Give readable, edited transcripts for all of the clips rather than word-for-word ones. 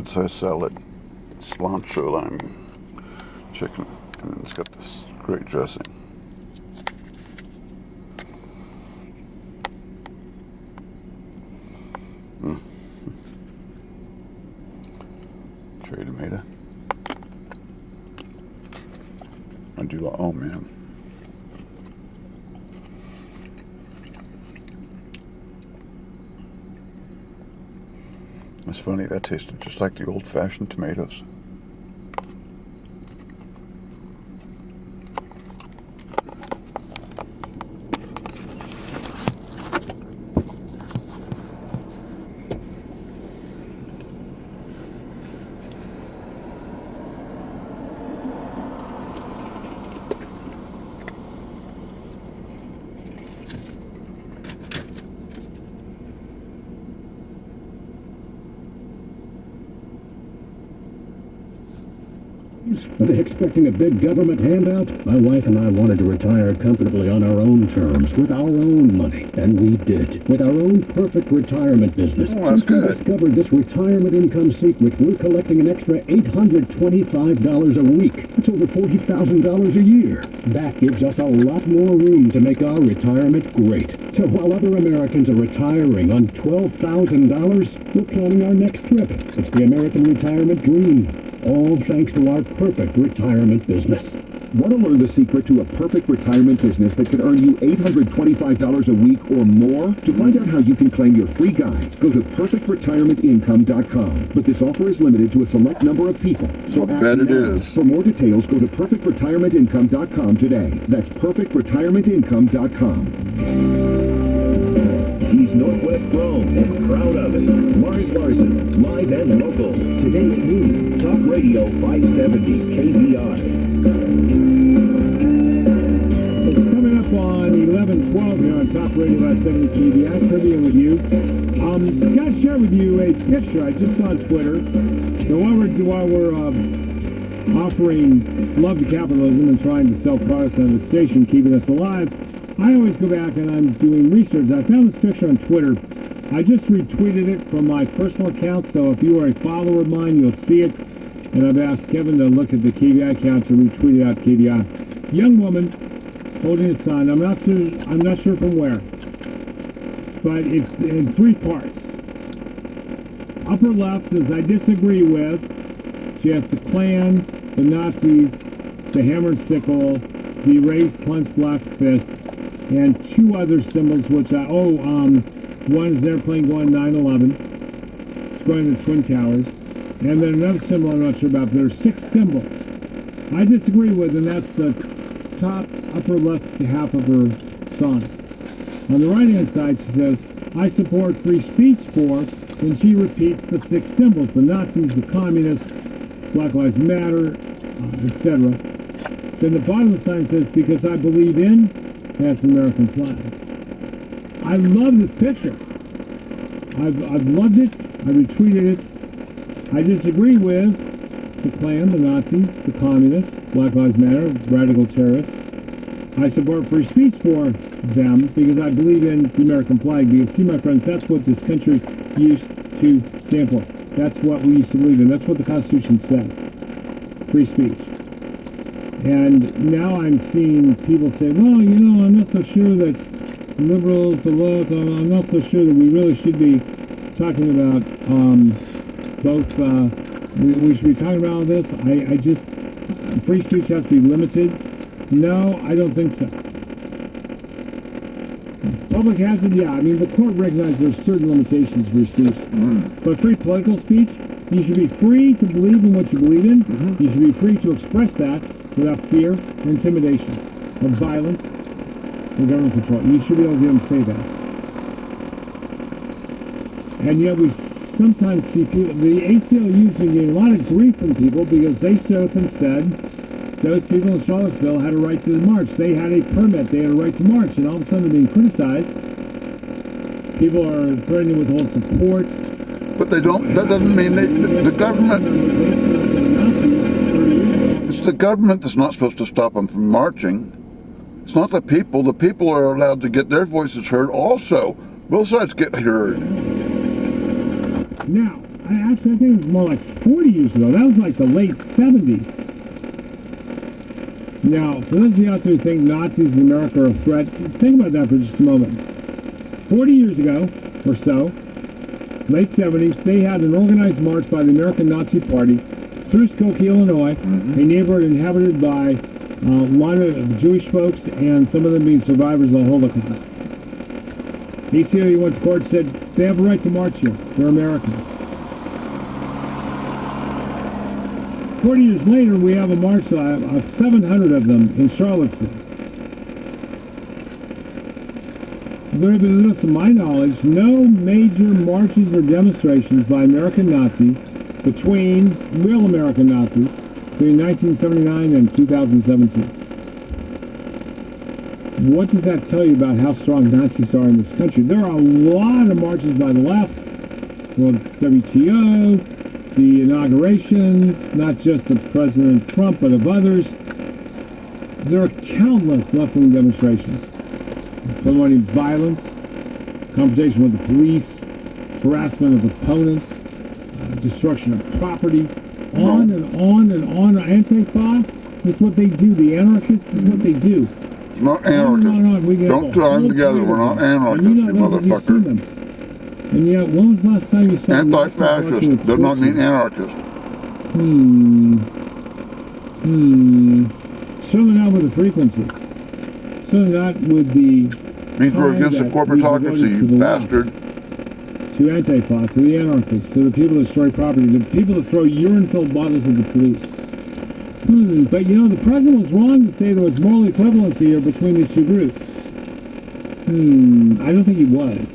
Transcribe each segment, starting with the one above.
good sized salad. Cilantro Lime chicken. And then it's got this great dressing. Cherry tomato. I do like, oh man. It's funny, that tasted just like the old-fashioned tomatoes. Are they expecting a big government handout? My wife and I wanted to retire comfortably on our own terms, with our own money. And we did. With our own perfect retirement business. Oh, that's good. We discovered this retirement income secret. We're collecting an extra $825 a week. That's over $40,000 a year. That gives us a lot more room to make our retirement great. So while other Americans are retiring on $12,000, we're planning our next trip. It's the American retirement dream. All thanks to our perfect retirement business. Want to learn the secret to a perfect retirement business that could earn you $825 a week or more? To find out how you can claim your free guide, go to perfectretirementincome.com. But this offer is limited to a select number of people. So I bet it is. For more details, go to perfectretirementincome.com today. That's perfectretirementincome.com. He's Northwest grown and proud of it. Lars Larson, live and local. Today at noon, Talk Radio 570 KBI. Coming up on 11:12 here on Talk Radio 570 KBI. Trivia with you. Got to share with you a picture I just saw on Twitter. So while we're offering love to capitalism and trying to sell products on the station, keeping us alive, I always go back and I'm doing research. I found this picture on Twitter. I just retweeted it from my personal account, so if you are a follower of mine, you'll see it. And I've asked Kevin to look at the KBI account to retweet it out to KBI. Young woman holding a sign. I'm not sure from where, but it's in three parts. Upper left says, I disagree with. She has the Klan, the Nazis, the hammer and sickle, the raised clenched black fist, and two other symbols, which one is an airplane going 9/11, going to the Twin Towers, and then another symbol I'm not sure about. There are 6 symbols I disagree with, and that's the top upper left half of her sign. On the right-hand side, she says, I support free speech for, and she repeats the 6 symbols, the Nazis, the communists, Black Lives Matter, etc. Then the bottom of the sign says, because I believe in, that's the American flag. I love this picture. I've loved it. I retweeted it. I disagree with the Klan, the Nazis, the communists, Black Lives Matter, radical terrorists. I support free speech for them because I believe in the American flag. Because, see, my friends, that's what this country used to stand for. That's what we used to believe in. That's what the Constitution said. Free speech. And now I'm seeing people say, well, I'm not so sure that liberals, the left, I'm not so sure that we really should be talking about both, we should be talking about all this. I just, free speech has to be limited. No, I don't think so. Public hazard, yeah. I mean, the court recognizes there's certain limitations for speech. But free political speech, you should be free to believe in what you believe in. You should be free to express that without fear or intimidation or violence or government control. You should be able to be able to say that. And yet we sometimes see people, the ACLU's been getting a lot of grief from people because they stood up and said those people in Charlottesville had a right to march. They had a permit. They had a right to march. And all of a sudden they're being criticized. People are threatening to withhold support. But they don't, that doesn't mean the government, it's the government that's not supposed to stop them from marching. It's not the people. The people are allowed to get their voices heard also. Both sides get heard. Now, Actually, I think it was more like 40 years ago. That was like the late 70s. Now, for those of you out there who think Nazis in America are a threat, think about that for just a moment. 40 years ago, or so, late 70s, they had an organized march by the American Nazi Party through Skokie, Illinois, a neighborhood inhabited by a lot of Jewish folks, and some of them being survivors of the Holocaust. ACLU went to court and said, they have a right to march here. They're Americans. 40 years later, we have a march of 700 of them in Charlottesville. To my knowledge, no major marches or demonstrations by American Nazis real American Nazis, between 1979 and 2017. What does that tell you about how strong Nazis are in this country? There are a lot of marches by the left, well, WTO, the inauguration, not just of President Trump, but of others. There are countless left-wing demonstrations promoting violence, confrontation with the police, harassment of opponents, destruction of property, on and on and on. Antifa, that's what they do. The anarchists is what they do. It's not anarchists. Don't tie them together. We're not anarchists, you motherfucker. And yet, when was the last time you saw anti-fascist does not mean anarchist. Certainly not with the frequency. Certainly not with the... Means we're against the corporatocracy, you bastard. To Antifa, to the anarchists, to the people that destroy property, to the people that throw urine-filled bottles at the police. But you know, the president was wrong to say there was moral equivalency here between these two groups. I don't think he was.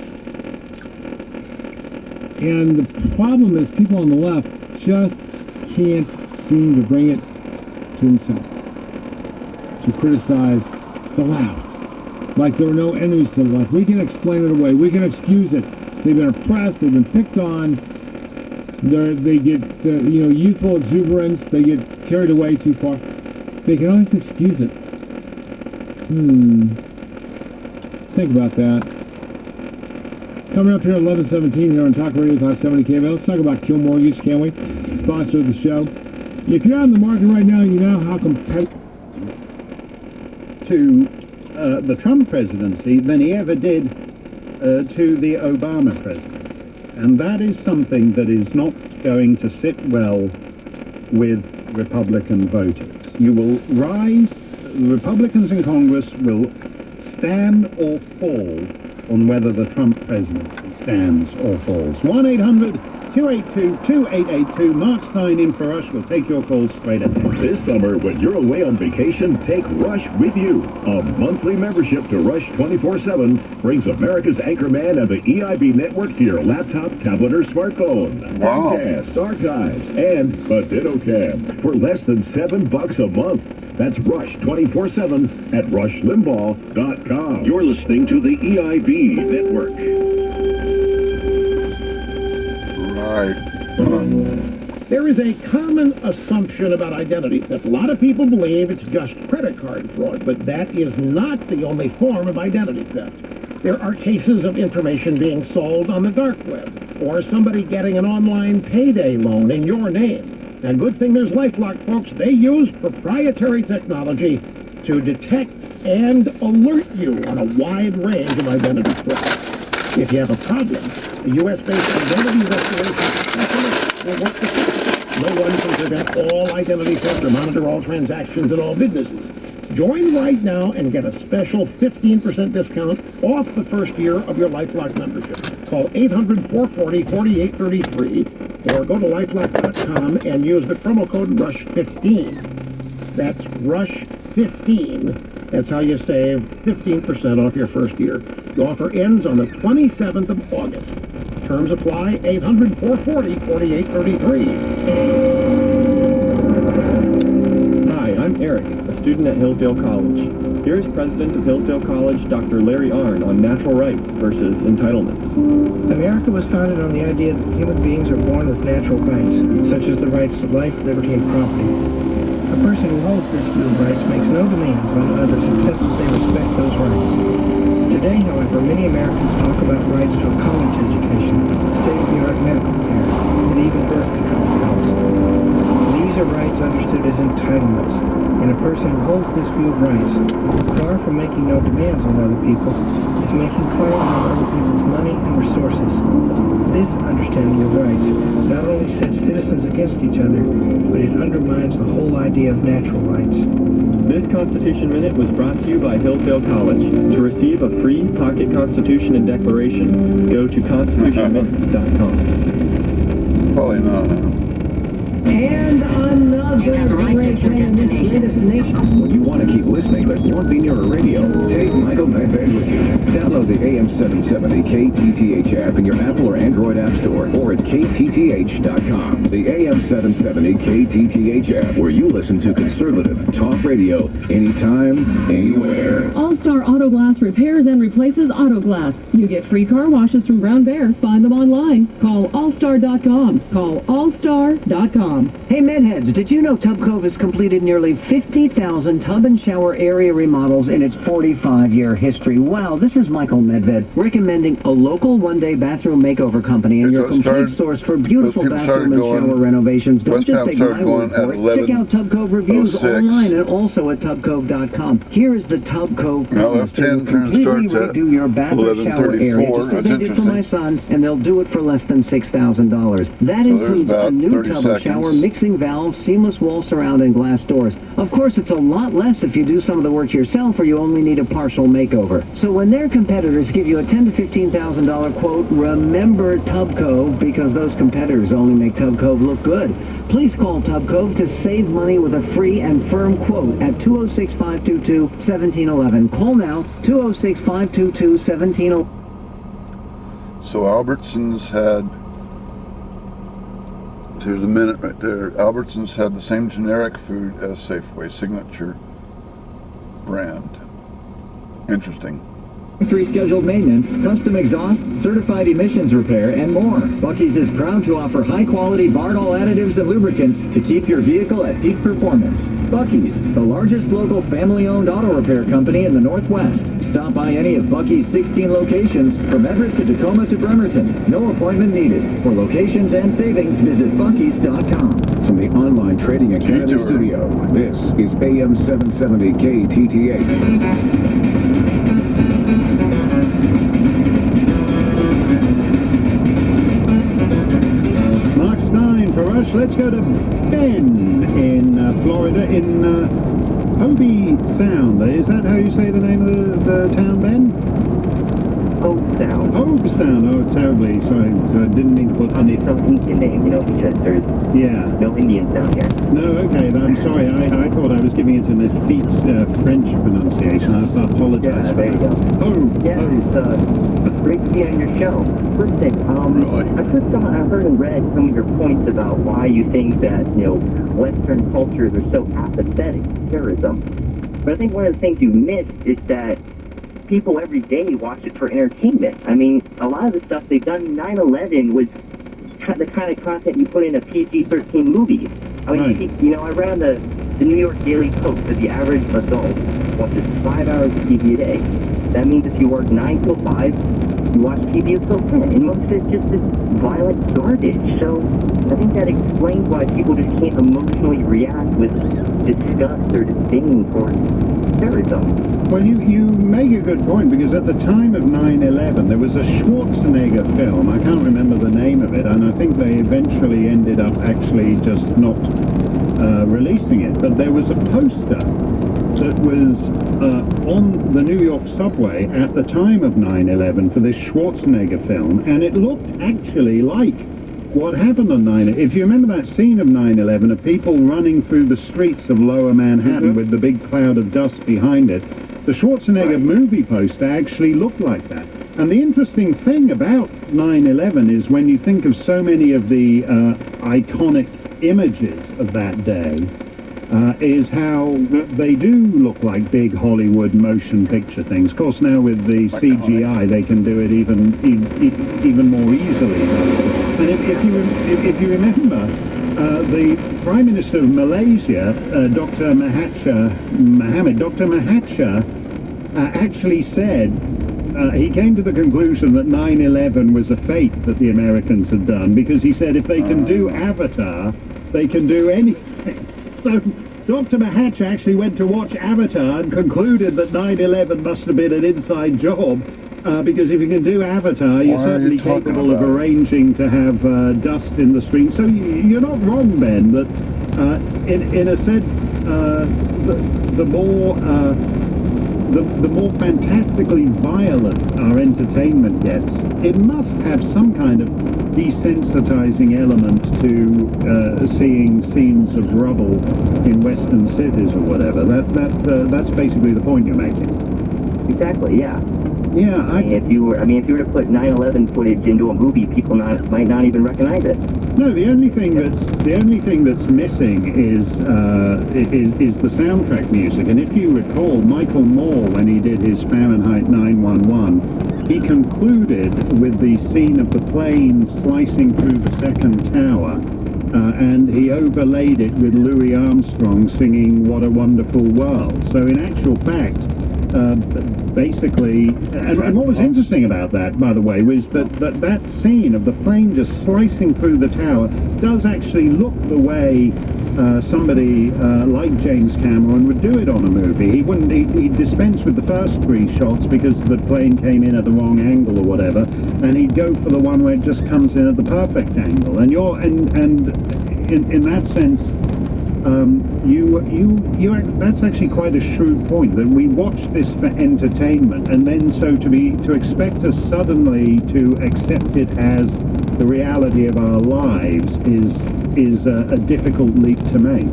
And the problem is people on the left just can't seem to bring it to themselves to criticize the left. Like there are no enemies to the left. We can explain it away. We can excuse it. They've been oppressed. They've been picked on. They get, youthful exuberance. They get carried away too far. They can always excuse it. Think about that. Coming up here at 11:17 here on Talk Radio 570 KVL. Let's talk about Kill Mortgage, can't we? Sponsor of the show. If you're out in the market right now, you know how competitive to the Trump presidency than he ever did to the Obama presidency. And that is something that is not going to sit well with Republican voters. You will rise, the Republicans in Congress will stand or fall on whether the Trump presidency stands or falls. 1-800-282-2882. Mark Stein in for Rush. We'll take your calls straight ahead. This summer, when you're away on vacation, take Rush with you. A monthly membership to Rush 24/7 brings America's Anchorman and the EIB network to your laptop, tablet, or smartphone. Wow. Podcasts, archives, and a DittoCam for less than $7 a month. That's Rush 24/7 at RushLimbaugh.com. You're listening to the EIB network. Right. There is a common assumption about identity theft. A lot of people believe it's just credit card fraud, but that is not the only form of identity theft. There are cases of information being sold on the dark web, or somebody getting an online payday loan in your name. Now, good thing there's LifeLock, folks. They use proprietary technology to detect and alert you on a wide range of identity threats. If you have a problem, the U.S.-based identity restoration specialist will work with you. No one can prevent all identity theft or monitor all transactions in all businesses. Join right now and get a special 15% discount off the first year of your LifeLock membership. Call 800-440-4833 or go to LifeLock.com and use the promo code RUSH15. That's RUSH15. That's how you save 15% off your first year. The offer ends on the 27th of August. Terms apply. 800-440-4833. Hi, I'm Eric, a student at Hillsdale College. Here's President of Hillsdale College, Dr. Larry Arnn, on natural rights versus entitlements. America was founded on the idea that human beings are born with natural rights, such as the rights to life, liberty, and property. A person who holds this view of rights makes no demands on others except that they respect those rights. Today, however, many Americans talk about rights to a college education, state-of-the-art medical care, and even birth control pills. These are rights understood as entitlements, and a person who holds this view of rights, far from making no demands on other people, is making claims on other people's money and resources. This understanding of rights not only sets citizens against each other, but it undermines the whole idea of natural rights. This Constitution Minute was brought to you by Hillsdale College. To receive a free pocket Constitution and Declaration, go to constitutionminute.com. Probably not. And another great latest nation. When you want to keep listening but won't be near a radio, take Michael Medved with you. Download the AM 770 KTTH app in your Apple or Android app store or at kTTH.com. The AM 770 KTTH app, where you listen to conservative talk radio anytime, anywhere. All-Star Auto Glass repairs and replaces auto glass. You get free car washes from Brown Bear. Find them online. Call allstar.com. Call allstar.com. Hey Medheads, did you know Tub Cove has completed nearly 50,000 tub and shower area remodels in its 45-year history? Wow, this is Michael Medved recommending a local one-day bathroom makeover company and your complete source for beautiful bathroom and shower renovations. Don't just take my word for it. Check out Tub Cove reviews online and also at tubcove.com. Here is the Tub Cove promise. They will completely redo your bathroom shower area just as they did for my son, and they'll do it for less than $6,000. That includes a new tub and shower, mixing valves, seamless wall surround, and glass doors. Of course, it's a lot less if you do some of the work yourself or you only need a partial makeover. So when their competitors give you a $10,000 to $15,000 quote, remember Tub Cove, because those competitors only make Tub Cove look good. Please call Tub Cove to save money with a free and firm quote at 206-522-1711. Call now, 206-522-1711. So Albertsons had, here's a minute right there. Albertsons had the same generic food as Safeway, signature brand. Interesting. Factory scheduled maintenance, custom exhaust, certified emissions repair, and more. Buc-ee's is proud to offer high-quality Bardol additives and lubricants to keep your vehicle at peak performance. Buc-ee's, the largest local family-owned auto repair company in the Northwest. Stop by any of Buc-ee's 16 locations, from Everett to Tacoma to Bremerton. No appointment needed. For locations and savings, visit buc-ee's.com. From the Online Trading Academy studio, this is AM 770 KTTH. Mark Stein for us. Let's go to Ben in Florida, in Hobie Sound. Is that how you say the name of the town, Ben? Hope Sound. Hope Sound. Oh, terribly. Sorry. I didn't mean to put any... It's some Indian name, because there's no Indians down here. No, okay. I'm sorry. I thought I was giving it an effete French pronunciation. I apologize. Yeah, there you go. It's great to be on your show. First thing, I heard and read some of your points about why you think that, Western cultures are so apathetic to terrorism. But I think one of the things you missed is that people every day watch it for entertainment. I mean, a lot of the stuff they've done, 9/11 was the kind of content you put in a PG-13 movie. I mean, I read on the New York Daily Post that the average adult watches 5 hours of TV a day. That means if you work 9 till 5, you watch TV until 10. And most of it's just this violent garbage. So I think that explains why people just can't emotionally react with disgust or disdain towards terrorism. Well, you make a good point, because at the time of 9/11, there was a Schwarzenegger film. I can't remember the name of it, and I think they eventually ended up actually just not releasing it. But there was a poster that was on the New York subway at the time of 9/11 for this Schwarzenegger film, and it looked actually like what happened on 9/11. If you remember that scene of 9/11 of people running through the streets of Lower Manhattan with the big cloud of dust behind it, the Schwarzenegger movie poster actually looked like that. And the interesting thing about 9/11 is when you think of so many of the iconic images of that day, is how they do look like big Hollywood motion picture things. Of course, now with the CGI, they can do it even more easily. And if you remember, the Prime Minister of Malaysia, Dr. Mahathir Mohamad, actually said he came to the conclusion that 9/11 was a fake that the Americans had done, because he said if they can do Avatar, they can do anything. So Dr. Mahatch actually went to watch Avatar and concluded that 9/11 must have been an inside job, because if you can do Avatar, you're certainly capable of arranging to have dust in the street. So you're not wrong, Ben, that in a sense, the more fantastically violent our entertainment gets, it must have some kind of desensitizing element to seeing scenes of rubble in Western cities or whatever. That's basically the point you're making. Exactly. Yeah. Yeah. If you were to put 9/11 footage into a movie, people might not even recognize it. No, the only thing that's missing is the soundtrack music. And if you recall, Michael Moore, when he did his Fahrenheit 9/11, he concluded with the scene of the plane slicing through the second tower, and he overlaid it with Louis Armstrong singing "What a Wonderful World." So in actual fact, basically, and what was interesting about that, by the way, was that scene of the plane just slicing through the tower does actually look the way somebody like James Cameron would do it on a movie. He'd dispense with the first 3 shots because the plane came in at the wrong angle or whatever, and he'd go for the one where it just comes in at the perfect angle. And in that sense, that's actually quite a shrewd point, that we watch this for entertainment, and then to expect us suddenly to accept it as the reality of our lives is a difficult leap to make.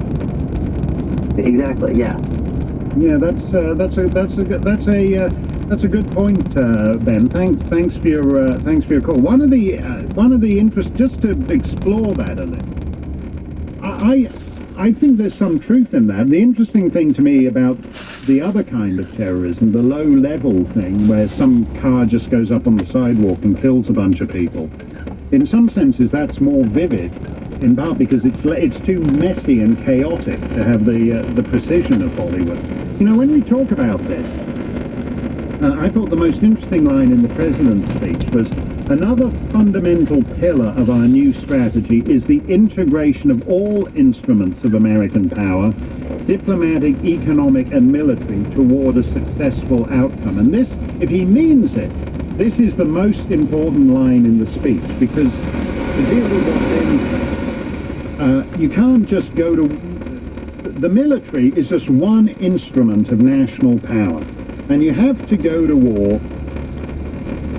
Exactly. Yeah. Yeah, that's a good point, Ben. Thanks for your call. One of the interest, just to explore that a little, I think there's some truth in that. The interesting thing to me about the other kind of terrorism, the low-level thing, where some car just goes up on the sidewalk and kills a bunch of people, in some senses that's more vivid, in part because it's too messy and chaotic to have the precision of Hollywood. You know, when we talk about this, I thought the most interesting line in the president's speech was, another fundamental pillar of our new strategy is the integration of all instruments of American power, diplomatic, economic, and military, toward a successful outcome. And this, if he means it, this is the most important line in the speech, because to deal with what Ben said, you can't just go to... The military is just one instrument of national power, and you have to go to war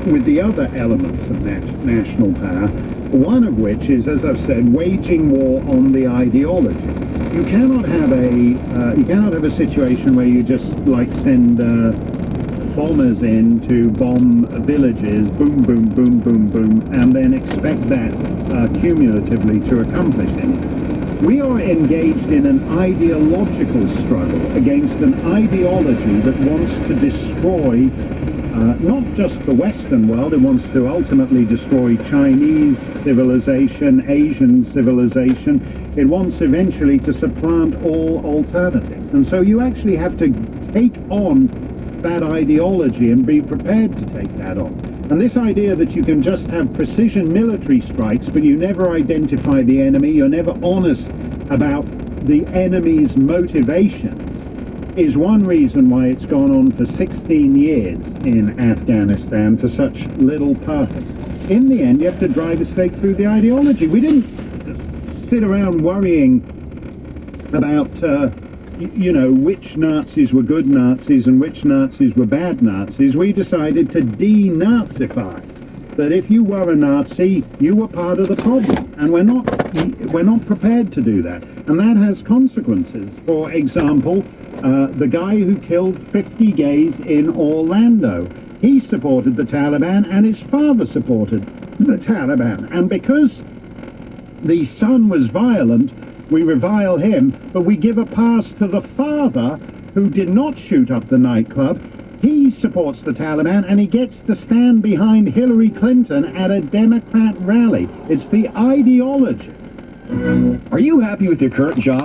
with the other elements of national power, one of which is, as I've said, waging war on the ideology. You cannot have a situation where you just send bombers in to bomb villages, boom, boom, boom, boom, boom, and then expect that cumulatively to accomplish anything. We are engaged in an ideological struggle against an ideology that wants to destroy not just the Western world. It wants to ultimately destroy Chinese civilization, Asian civilization. It wants eventually to supplant all alternatives. And so you actually have to take on that ideology and be prepared to take that on. And this idea that you can just have precision military strikes, but you never identify the enemy, you're never honest about the enemy's motivation, is one reason why it's gone on for 16 years in Afghanistan to such little purpose. In the end, you have to drive a stake through the ideology. We didn't sit around worrying about, which Nazis were good Nazis and which Nazis were bad Nazis. We decided to denazify. That if you were a Nazi, you were part of the problem, and we're not prepared to do that, and that has consequences. For example, the guy who killed 50 gays in Orlando, he supported the Taliban, and his father supported the Taliban, and because the son was violent, we revile him, but we give a pass to the father who did not shoot up the nightclub. He supports the Taliban, and he gets to stand behind Hillary Clinton at a Democrat rally. It's the ideology. Are you happy with your current job?